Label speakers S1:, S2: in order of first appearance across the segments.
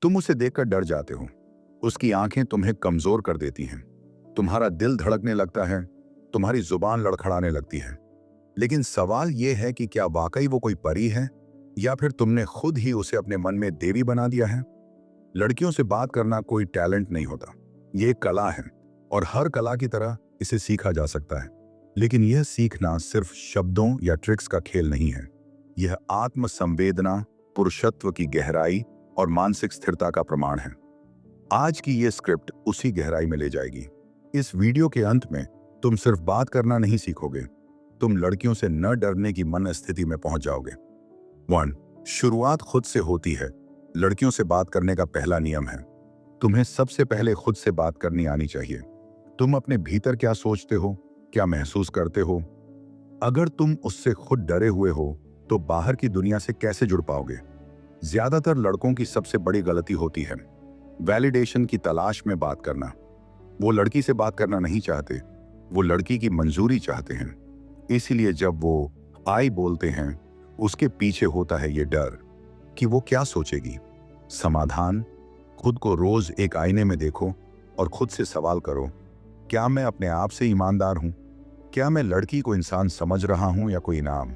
S1: तुम उसे देखकर डर जाते हो। उसकी आंखें तुम्हें कमजोर कर देती हैं। तुम्हारा दिल धड़कने लगता है, तुम्हारी जुबान लड़खड़ाने लगती है। लेकिन सवाल यह है कि क्या वाकई वो कोई परी है, या फिर तुमने खुद ही उसे अपने मन में देवी बना दिया है। लड़कियों से बात करना कोई टैलेंट नहीं होता, ये एक कला है, और हर कला की तरह इसे सीखा जा सकता है। लेकिन यह सीखना सिर्फ शब्दों या ट्रिक्स का खेल नहीं है। यह आत्म संवेदना, पुरुषत्व की गहराई और मानसिक स्थिरता का प्रमाण है। आज की यह स्क्रिप्ट उसी गहराई में ले जाएगी। इस वीडियो के अंत में तुम सिर्फ बात करना नहीं सीखोगे, तुम लड़कियों से न डरने की मन स्थिति में पहुंच जाओगे। 1. शुरुआत खुद से होती है। लड़कियों से बात करने का पहला नियम है, तुम्हें सबसे पहले खुद से बात करनी आनी चाहिए। तुम अपने भीतर क्या सोचते हो, क्या महसूस करते हो? अगर तुम उससे खुद डरे हुए हो तो बाहर की दुनिया से कैसे जुड़ पाओगे? ज्यादातर लड़कों की सबसे बड़ी गलती होती है वैलिडेशन की तलाश में बात करना। वो लड़की से बात करना नहीं चाहते, वो लड़की की मंजूरी चाहते हैं। इसीलिए जब वो आई बोलते हैं, उसके पीछे होता है ये डर कि वो क्या सोचेगी। समाधान, खुद को रोज एक आईने में देखो और खुद से सवाल करो, क्या मैं अपने आप से ईमानदार हूं? क्या मैं लड़की को इंसान समझ रहा हूं या कोई इनाम?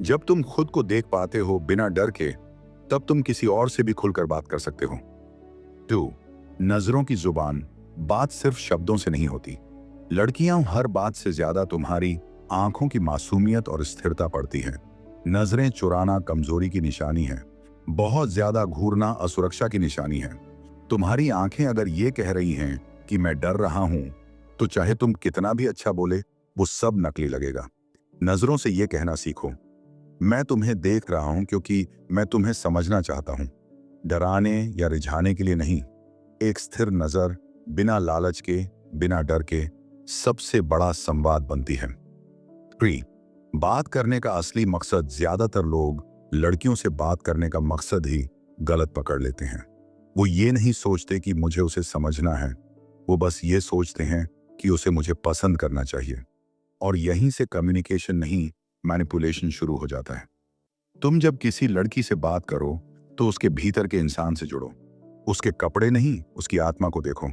S1: जब तुम खुद को देख पाते हो बिना डर के, तब तुम किसी और से भी खुलकर बात कर सकते हो। 2. नजरों की जुबान। बात सिर्फ शब्दों से नहीं होती। लड़कियां हर बात से ज्यादा तुम्हारी आंखों की मासूमियत और स्थिरता पड़ती है। नजरें चुराना कमजोरी की निशानी है, बहुत ज्यादा घूरना असुरक्षा की निशानी है। तुम्हारी आंखें अगर ये कह रही हैं कि मैं डर रहा हूं, तो चाहे तुम कितना भी अच्छा बोले, वो सब नकली लगेगा। नजरों से ये कहना सीखो, मैं तुम्हें देख रहा हूं क्योंकि मैं तुम्हें समझना चाहता हूं, डराने या रिझाने के लिए नहीं। एक स्थिर नजर बिना लालच के, बिना डर के, सबसे बड़ा संवाद बनती है। 3. बात करने का असली मकसद। ज्यादातर लोग लड़कियों से बात करने का मकसद ही गलत पकड़ लेते हैं। वो ये नहीं सोचते कि मुझे उसे समझना है, वो बस ये सोचते हैं कि उसे मुझे पसंद करना चाहिए। और यहीं से कम्युनिकेशन नहीं, मैनिपुलेशन शुरू हो जाता है। तुम जब किसी लड़की से बात करो तो उसके भीतर के इंसान से जुड़ो, उसके कपड़े नहीं, उसकी आत्मा को देखो।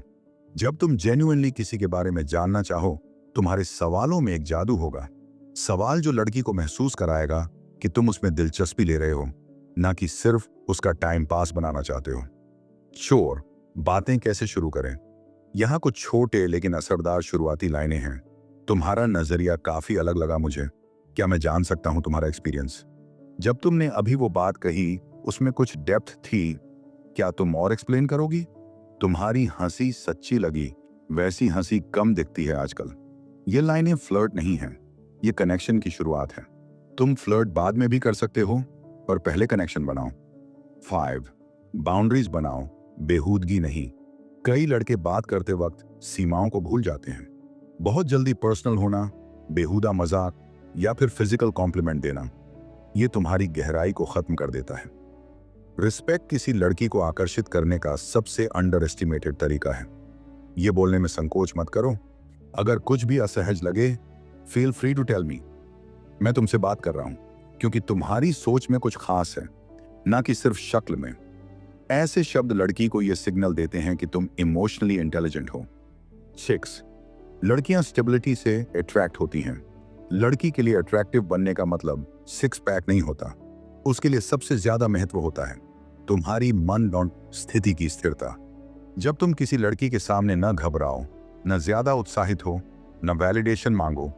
S1: जब तुम जेन्युइनली किसी के बारे में जानना चाहो, तुम्हारे सवालों में एक जादू होगा। सवाल जो लड़की को महसूस कराएगा कि तुम उसमें दिलचस्पी ले रहे हो, ना कि सिर्फ उसका टाइम पास बनाना चाहते हो। शोर। बातें कैसे शुरू करें? यहाँ कुछ छोटे लेकिन असरदार शुरुआती लाइनें हैं। तुम्हारा नजरिया काफी अलग लगा मुझे, क्या मैं जान सकता हूं तुम्हारा एक्सपीरियंस? जब तुमने अभी वो बात कही, उसमें कुछ डेप्थ थी, क्या तुम और एक्सप्लेन करोगी? तुम्हारी हंसी सच्ची लगी, वैसी हंसी कम दिखती है आजकल। ये लाइनें फ्लर्ट नहीं है, ये कनेक्शन की शुरुआत है। तुम फ्लर्ट बाद में भी कर सकते हो, पर पहले कनेक्शन बनाओ। 5. बाउंड्रीज बनाओ, बेहूदगी नहीं। कई लड़के बात करते वक्त सीमाओं को भूल जाते हैं। बहुत जल्दी पर्सनल होना, बेहुदा मजाक या फिर फिजिकल कॉम्प्लीमेंट देना, ये तुम्हारी गहराई को खत्म कर देता है। रिस्पेक्ट किसी लड़की को आकर्षित करने का सबसे अंडर एस्टिमेटेड तरीका है। ये बोलने में संकोच मत करो, अगर कुछ भी असहज लगे, feel free to tell me. मैं तुमसे बात कर रहा हूं क्योंकि तुम्हारी सोच में कुछ खास है, ना कि सिर्फ शक्ल में। ऐसे शब्द लड़की को यह सिग्नल देते हैं कि तुम इमोशनली इंटेलिजेंट हो। 6. लड़कियां स्टेबिलिटी से अट्रैक्ट होती हैं। लड़की के लिए अट्रैक्टिव बनने का मतलब सिक्स पैक नहीं होता, उसके लिए सबसे ज्यादा महत्व होता है तुम्हारी मन और स्थिति की स्थिरता। जब तुम किसी लड़की के सामने न घबराओ, न ज्यादा उत्साहित हो, न वैलिडेशन मांगो,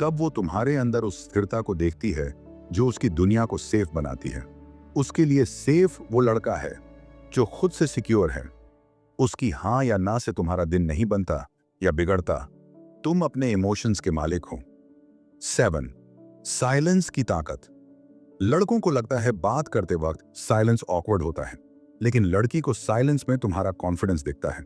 S1: तब वो तुम्हारे अंदर उस स्थिरता को देखती है जो उसकी दुनिया को सेफ बनाती है। उसके लिए सेफ वो लड़का है जो खुद से सिक्योर है। उसकी हाँ या ना से तुम्हारा दिन नहीं बनता या बिगड़ता, तुम अपने इमोशंस के मालिक हो। 7. साइलेंस की ताकत। लड़कों को लगता है बात करते वक्त साइलेंस ऑकवर्ड होता है, लेकिन लड़की को साइलेंस में तुम्हारा कॉन्फिडेंस दिखता है।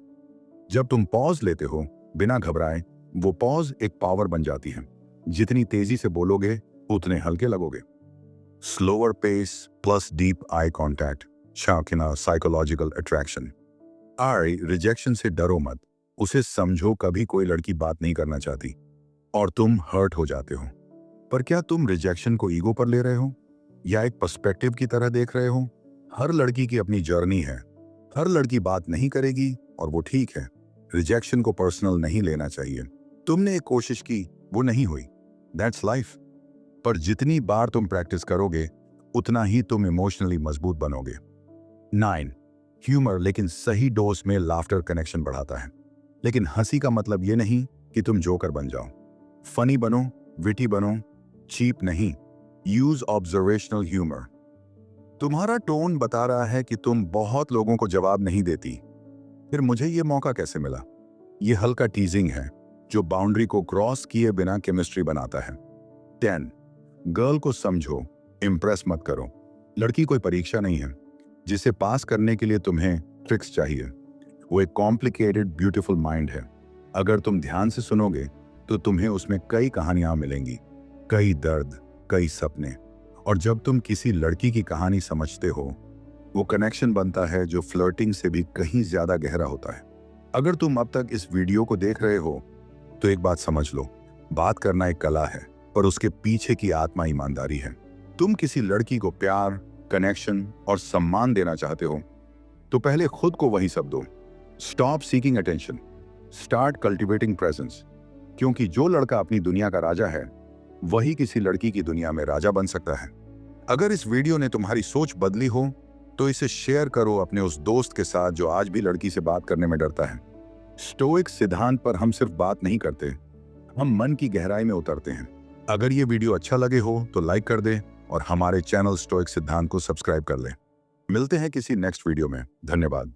S1: जब तुम पॉज लेते हो बिना घबराए, वो पॉज एक पावर बन जाती है। जितनी तेजी से बोलोगे उतने हल्के लगोगे। Slower pace plus deep eye contact, शाकिना साइकोलॉजिकल अट्रैक्शन। रिजेक्शन से डरो मत, उसे समझो कभी कोई लड़की बात नहीं करना चाहती और तुम हर्ट हो जाते हो। पर क्या तुम रिजेक्शन को ईगो पर ले रहे हो या एक पर्सपेक्टिव की तरह देख रहे हो? हर लड़की की अपनी जर्नी है, हर लड़की बात नहीं करेगी और वो ठीक है। रिजेक्शन को पर्सनल नहीं लेना चाहिए। तुमने एक कोशिश की, वो नहीं हुई, दैट्स लाइफ। पर जितनी बार तुम प्रैक्टिस करोगे उतना ही तुम इमोशनली मजबूत बनोगे। 9 ह्यूमर, लेकिन सही डोज में लाफ्टर कनेक्शन बढ़ाता है। लेकिन हंसी का मतलब ये नहीं कि तुम जोकर बन जाओ। फनी बनो, विटी बनो, चीप नहीं। Use observational humour. तुम्हारा टोन बता रहा है कि तुम बहुत लोगों को जवाब नहीं देती, फिर मुझे ये मौका कैसे मिला? ये हल्का टीजिंग है जो बाउंड्री को क्रॉस किए बिना केमिस्ट्री बनाता है। 10 गर्ल को समझो, इंप्रेस मत करो। लड़की कोई परीक्षा नहीं है जिसे पास करने के लिए तुम्हें ट्रिक्स चाहिए। वो एक कॉम्प्लिकेटेड ब्यूटीफुल माइंड है। अगर तुम ध्यान से सुनोगे तो तुम्हें उसमें कई कहानियां मिलेंगी, कई दर्द, कई सपने। और जब तुम किसी लड़की की कहानी समझते हो, वो कनेक्शन बनता है जो फ्लर्टिंग से भी कहीं ज्यादा गहरा होता है। अगर तुम अब तक इस वीडियो को देख रहे हो तो एक बात समझ लो, बात करना एक कला है, पर उसके पीछे की आत्मा ईमानदारी है। तुम किसी लड़की को प्यार, कनेक्शन और सम्मान देना चाहते हो तो पहले खुद को वही सब दो। Stop seeking attention, start cultivating presence. क्योंकि जो लड़का अपनी दुनिया का राजा है वही किसी लड़की की दुनिया में राजा बन सकता है। अगर इस वीडियो ने तुम्हारी सोच बदली हो तो इसे शेयर करो अपने उस दोस्त के साथ जो आज भी लड़की से बात करने में डरता है। स्टोइक सिद्धांत पर हम सिर्फ बात नहीं करते, हम मन की गहराई में उतरते हैं। अगर ये वीडियो अच्छा लगे हो तो लाइक कर दे और हमारे चैनल स्टोइक सिद्धांत को सब्सक्राइब कर ले। मिलते हैं किसी नेक्स्ट वीडियो में। धन्यवाद।